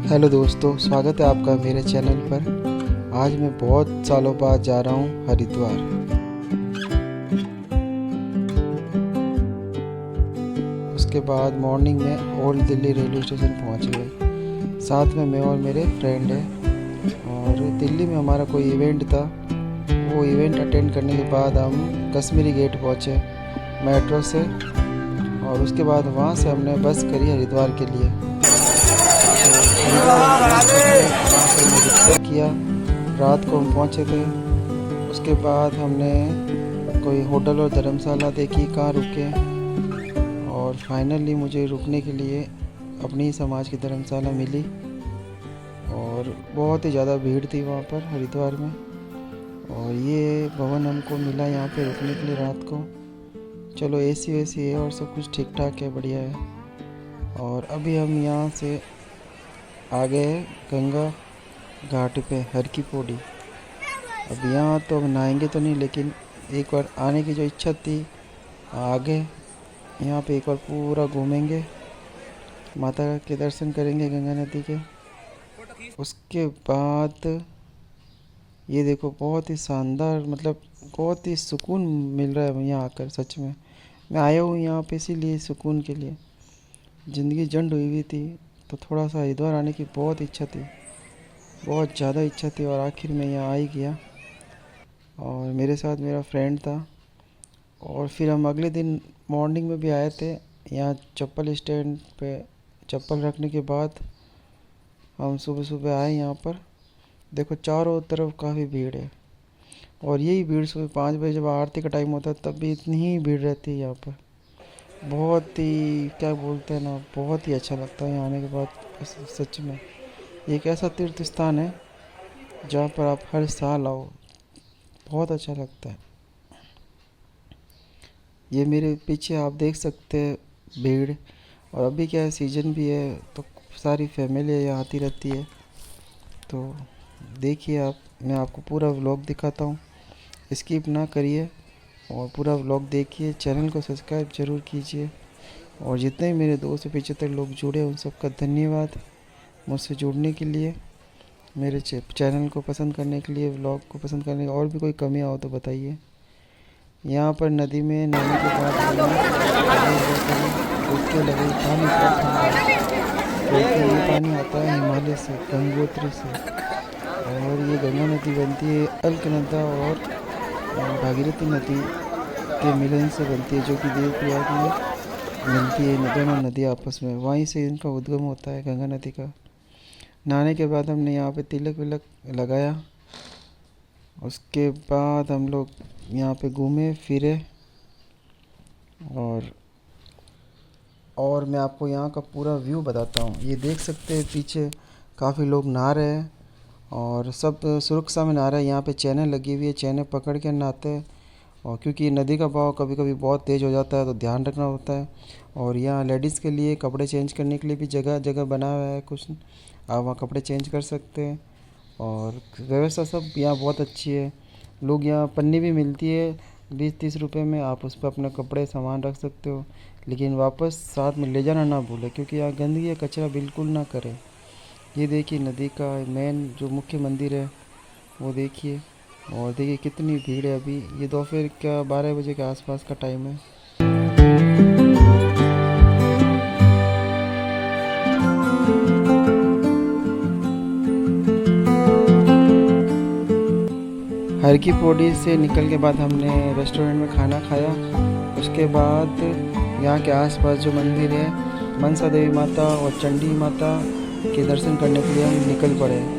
Hello दोस्तों, स्वागत है आपका मेरे चैनल पर। आज मैं बहुत सालों बाद जा रहा हूँ हरिद्वार। उसके बाद मॉर्निंग में ओल्ड दिल्ली रेलवे स्टेशन पहुँच गए। साथ में मैं और मेरे फ्रेंड है। और दिल्ली में हमारा कोई इवेंट था। वो इवेंट अटेंड करने के बाद हम कश्मीरी गेट पहुँचे मेट्रो से। और उसके बाद वहाँ से हमने बस करी हरिद्वार के लिए। रिक्शा किया। रात को हम पहुँचे थे। उसके बाद हमने कोई होटल और धर्मशाला देखी कहाँ रुके। और फाइनली मुझे रुकने के लिए अपनी ही समाज की धर्मशाला मिली। और बहुत ही ज़्यादा भीड़ थी वहाँ पर हरिद्वार में। और ये भवन हमको मिला यहाँ पे रुकने के लिए रात को। चलो एसी वैसी है और सब कुछ ठीक ठाक है, बढ़िया है। और अभी हम यहाँ से आ गए गंगा घाट पे, हर की पौड़ी। अब यहाँ तो नहाएंगे तो नहीं, लेकिन एक बार आने की जो इच्छा थी, आगे यहाँ पे एक बार पूरा घूमेंगे, माता के दर्शन करेंगे गंगा नदी के। उसके बाद ये देखो, बहुत ही शानदार, मतलब बहुत ही सुकून मिल रहा है यहाँ आकर। सच में मैं आया हूँ यहाँ पे इसीलिए, सुकून के लिए। ज़िंदगी जंड हुई हुई थी तो थोड़ा सा हरिद्वार आने की बहुत इच्छा थी, बहुत ज़्यादा इच्छा थी। और आखिर में यहाँ आ ही गया। और मेरे साथ मेरा फ्रेंड था। और फिर हम अगले दिन मॉर्निंग में भी आए थे यहाँ चप्पल स्टैंड पे। चप्पल रखने के बाद हम सुबह सुबह आए यहाँ पर। देखो चारों तरफ काफ़ी भीड़ है। और यही भीड़ सुबह 5 बजे जब आरती का टाइम होता है तब भी इतनी ही भीड़ रहती है यहाँ पर। बहुत ही, क्या बोलते हैं ना, बहुत ही अच्छा लगता है यहाँ आने के बाद। सच में एक ऐसा तीर्थ स्थान है जहाँ पर आप हर साल आओ, बहुत अच्छा लगता है। ये मेरे पीछे आप देख सकते हैं भीड़। और अभी क्या है, सीज़न भी है तो सारी फैमिली यहाँ आती रहती है। तो देखिए आप, मैं आपको पूरा व्लॉग दिखाता हूँ, स्किप ना करिए और पूरा व्लॉग देखिए। चैनल को सब्सक्राइब ज़रूर कीजिए। और जितने भी मेरे 275 लोग जुड़े उन सबका धन्यवाद मुझसे जुड़ने के लिए, मेरे चैनल को पसंद करने के लिए, व्लॉग को पसंद करने के। और भी कोई कमियां हो तो बताइए। यहाँ पर नदी में नहाने के बाद डुबकी लगाई, पानी बहुत ठंडा है क्योंकि ये पानी आता है हिमालय से, गंगोत्री से। और ये गंगा नदी बनती है अलकनंदा और भागीरथी नदी के मिलन से बनती है, जो कि देवप्रयाग में मिलती है। दोनों नदी आपस में, वहीं से इनका उद्गम होता है गंगा नदी का। नहाने के बाद हमने यहाँ पे तिलक विलक लगाया। उसके बाद हम लोग यहाँ पे घूमे फिरे। और मैं आपको यहाँ का पूरा व्यू बताता हूँ। ये देख सकते हैं पीछे काफ़ी लोग नहा रहे हैं और सब सुरक्षा में नहा रहे हैं। यहाँ पे चैनें लगी हुई है, चैनें पकड़ के नहाते हैं। और क्योंकि नदी का बहाव कभी कभी बहुत तेज़ हो जाता है तो ध्यान रखना होता है। और यहाँ लेडीज़ के लिए कपड़े चेंज करने के लिए भी जगह जगह बना हुआ है कुछ, आप वहाँ कपड़े चेंज कर सकते हैं। और व्यवस्था सब यहाँ बहुत अच्छी है। लोग यहाँ पन्नी भी मिलती है 20-30 रुपए में, आप उस पर अपने कपड़े सामान रख सकते हो। लेकिन वापस साथ में ले जाना ना भूलें, क्योंकि यहाँ गंदगी या कचरा बिल्कुल ना करें। ये देखिए नदी का मेन जो मुख्य मंदिर है वो देखिए। और देखिए कितनी भीड़ है। अभी ये दोपहर का 12 बजे के आसपास का टाइम है। हर की पौड़ी से निकल के बाद हमने रेस्टोरेंट में खाना खाया। उसके बाद यहाँ के आसपास जो मंदिर है, मनसा देवी माता और चंडी माता के दर्शन करने के लिए हम निकल पड़े।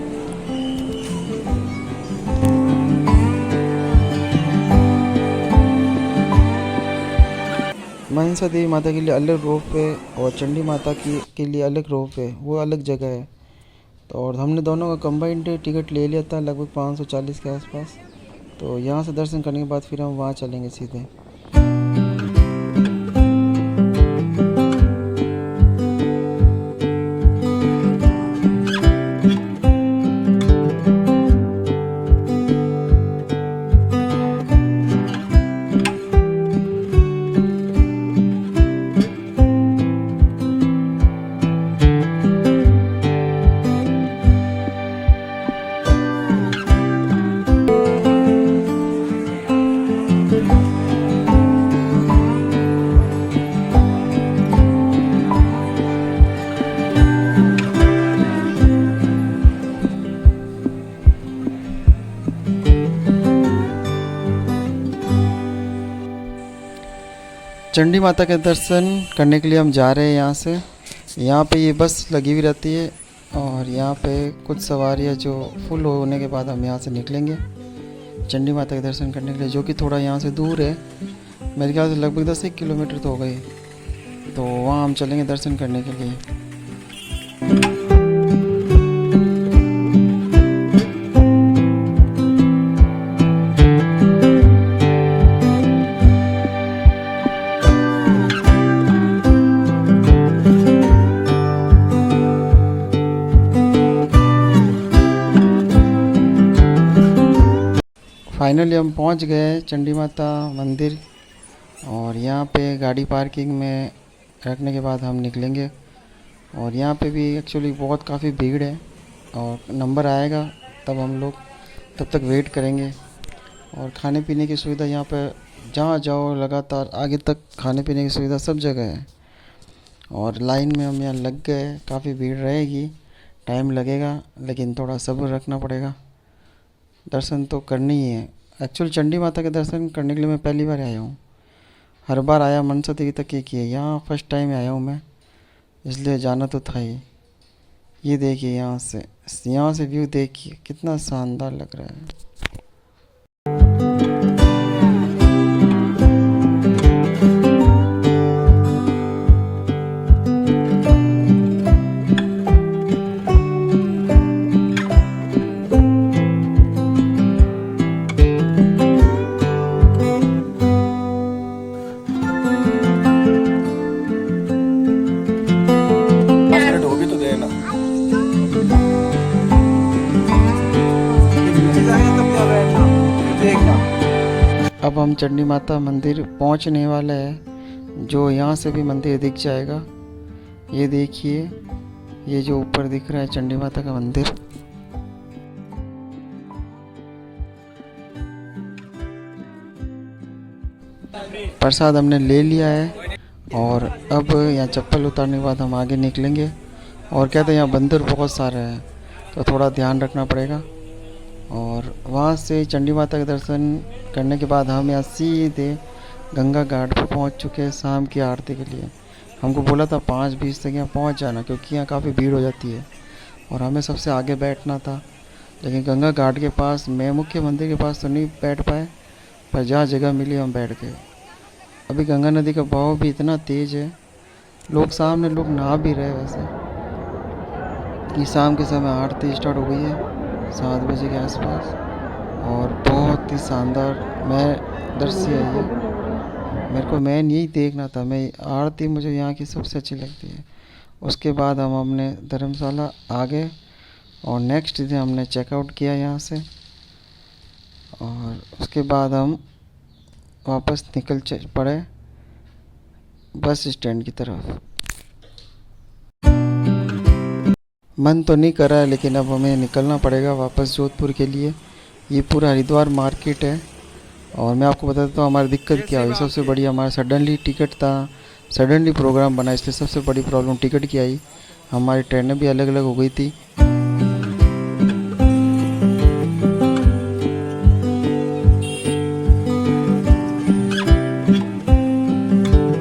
मनसा देवी माता के लिए अलग रोप है और चंडी माता की के लिए अलग रोप है, वो अलग जगह है। तो और हमने दोनों का कंबाइंड टिकट ले लिया था, लगभग 540 के आसपास। तो यहाँ से दर्शन करने के बाद फिर हम वहाँ चलेंगे सीधे। चंडी माता के दर्शन करने के लिए हम जा रहे हैं यहाँ से। यहाँ पे ये बस लगी हुई रहती है और यहाँ पे कुछ सवारियाँ जो फुल होने के बाद हम यहाँ से निकलेंगे चंडी माता के दर्शन करने के लिए, जो कि थोड़ा यहाँ से दूर है। मेरे ख्याल से लगभग 10 किलोमीटर तो हो गए, तो वहाँ हम चलेंगे दर्शन करने के लिए। फाइनली हम पहुंच गए चंडी माता मंदिर और यहाँ पे गाड़ी पार्किंग में रखने के बाद हम निकलेंगे। और यहाँ पे भी एक्चुअली बहुत काफ़ी भीड़ है और नंबर आएगा तब हम लोग तब तक वेट करेंगे। और खाने पीने की सुविधा यहाँ पे जहाँ जाओ लगातार आगे तक खाने पीने की सुविधा सब जगह है। और लाइन में हम यहाँ लग गए, काफ़ी भीड़ रहेगी, टाइम लगेगा, लेकिन थोड़ा सब्र रखना पड़ेगा। दर्शन तो करनी ही है। एक्चुअली चंडी माता के दर्शन करने के लिए मैं पहली बार आया हूँ। हर बार आया मनसा देवी तक ही किया, यहाँ फर्स्ट टाइम आया हूँ मैं, इसलिए जाना तो था ही। ये देखिए यहाँ से व्यू देखिए कितना शानदार लग रहा है। अब हम चंडी माता मंदिर पहुंचने वाले हैं, जो यहाँ से भी मंदिर दिख जाएगा। ये देखिए, ये जो ऊपर दिख रहा है चंडी माता का मंदिर। प्रसाद हमने ले लिया है और अब यहाँ चप्पल उतारने के बाद हम आगे निकलेंगे। और कहते हैं यहाँ बंदर बहुत सारे हैं, तो थोड़ा ध्यान रखना पड़ेगा। और वहाँ से चंडी माता के दर्शन करने के बाद हम यहाँ सीधे गंगा घाट पर पहुँच चुके हैं शाम की आरती के लिए। हमको बोला था 5:20 तक यहाँ पहुँच जाना, क्योंकि यहाँ काफ़ी भीड़ हो जाती है और हमें सबसे आगे बैठना था। लेकिन गंगा घाट के पास मैं मुख्य मंदिर के पास तो नहीं बैठ पाए, पर जहाँ जगह मिली हम बैठ गए। अभी गंगा नदी का बहाव भी इतना तेज़ है, सामने लोग नहा भी रहे वैसे कि शाम के समय आरती स्टार्ट हो गई है 7 बजे के आसपास। और बहुत ही शानदार दृश्य है ये। मेरे को मेन यही देखना था, आरती मुझे यहाँ की सबसे अच्छी लगती है। उसके बाद हम अपने धर्मशाला आ गए और नेक्स्ट डे हमने चेकआउट किया यहाँ से। और उसके बाद हम वापस निकल पड़े बस स्टैंड की तरफ। मन तो नहीं कर रहा है, लेकिन अब हमें निकलना पड़ेगा वापस जोधपुर के लिए। ये पूरा हरिद्वार मार्केट है। और मैं आपको बता देता हूँ हमारी दिक्कत क्या हुई। सबसे बड़ी हमारा सडनली टिकट था, सडनली प्रोग्राम बना, इसलिए सबसे बड़ी प्रॉब्लम टिकट की आई। हमारी ट्रेनें भी अलग अलग हो गई थी।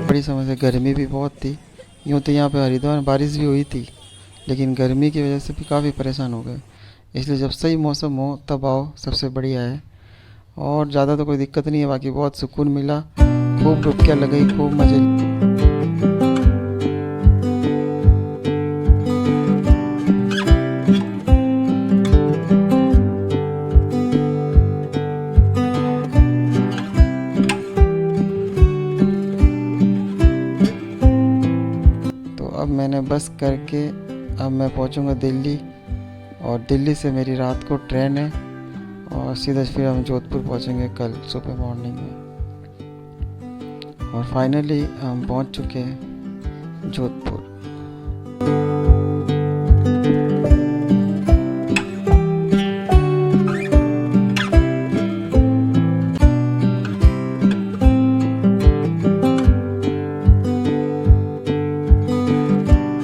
बड़ी समस्या, गर्मी भी बहुत थी। यूँ तो यहाँ पे हरिद्वार में बारिश भी हुई थी, लेकिन गर्मी की वजह से भी काफ़ी परेशान हो गए। इसलिए जब सही मौसम हो तब आओ, सबसे बढ़िया है। और ज़्यादा तो कोई दिक्कत नहीं है, बाकी बहुत सुकून मिला, खूब डुबकियाँ लगाई, खूब मज़े। तो अब मैंने बस करके अब मैं पहुंचूंगा दिल्ली, और दिल्ली से मेरी रात को ट्रेन है और सीधा फिर हम जोधपुर पहुंचेंगे कल सुबह मॉर्निंग में। और फाइनली हम पहुंच चुके हैं जोधपुर।